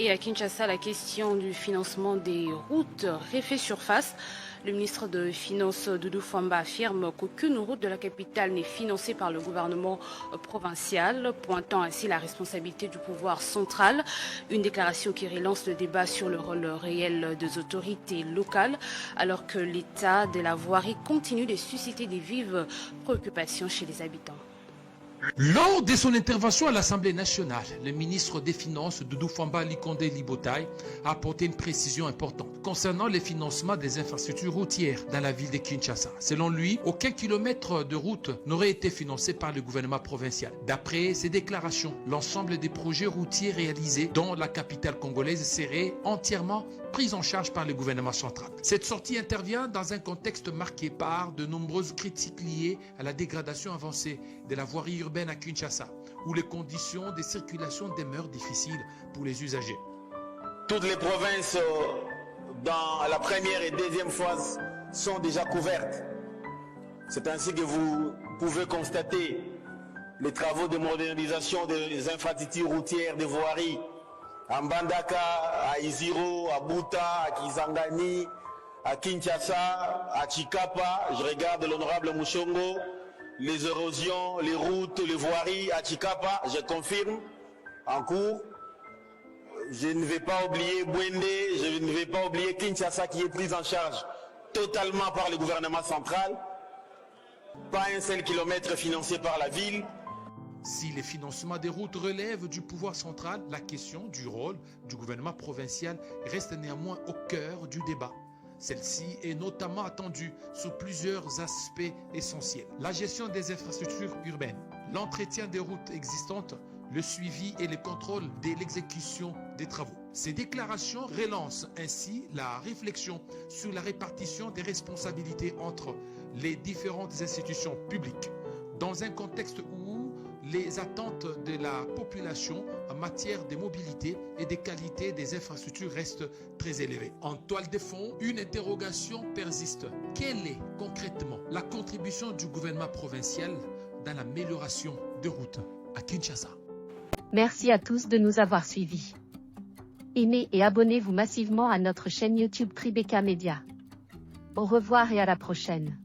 Aujourd'hui, à Kinshasa, la question du financement des routes refait surface. Le ministre des Finances, Doudou Famba, affirme qu'aucune route de la capitale n'est financée par le gouvernement provincial, pointant ainsi la responsabilité du pouvoir central. Une déclaration qui relance le débat sur le rôle réel des autorités locales, alors que l'état de la voirie continue de susciter des vives préoccupations chez les habitants. Lors de son intervention à l'Assemblée nationale, le ministre des Finances, Doudou Famba Likonde Libotaï, a apporté une précision importante concernant le financement des infrastructures routières dans la ville de Kinshasa. Selon lui, aucun kilomètre de route n'aurait été financé par le gouvernement provincial. D'après ses déclarations, l'ensemble des projets routiers réalisés dans la capitale congolaise seraient entièrement pris en charge par le gouvernement central. Cette sortie intervient dans un contexte marqué par de nombreuses critiques liées à la dégradation avancée de la voirie urbaine à Kinshasa, où les conditions de circulation demeurent difficiles pour les usagers. Toutes les provinces dans la première et deuxième phase sont déjà couvertes. C'est ainsi que vous pouvez constater les travaux de modernisation des infrastructures routières, des voiries, à Mbandaka, à Iziro, à Buta, à Kizangani, à Kinshasa, à Chikapa. Je regarde l'honorable Mouchongo, les érosions, les routes, les voiries à Chikapa, je confirme, en cours. Je ne vais pas oublier Bwende, je ne vais pas oublier Kinshasa qui est prise en charge totalement par le gouvernement central. Pas un seul kilomètre financé par la ville. Si les financements des routes relèvent du pouvoir central, la question du rôle du gouvernement provincial reste néanmoins au cœur du débat. Celle-ci est notamment attendue sous plusieurs aspects essentiels. La gestion des infrastructures urbaines, l'entretien des routes existantes, le suivi et le contrôle de l'exécution des travaux. Ces déclarations relancent ainsi la réflexion sur la répartition des responsabilités entre les différentes institutions publiques, dans un contexte où les attentes de la population en matière de mobilité et de qualité des infrastructures restent très élevées. En toile de fond, une interrogation persiste. Quelle est concrètement la contribution du gouvernement provincial dans l'amélioration des routes à Kinshasa? Merci à tous de nous avoir suivis. Aimez et abonnez-vous massivement à notre chaîne YouTube Tribeca Media. Au revoir et à la prochaine.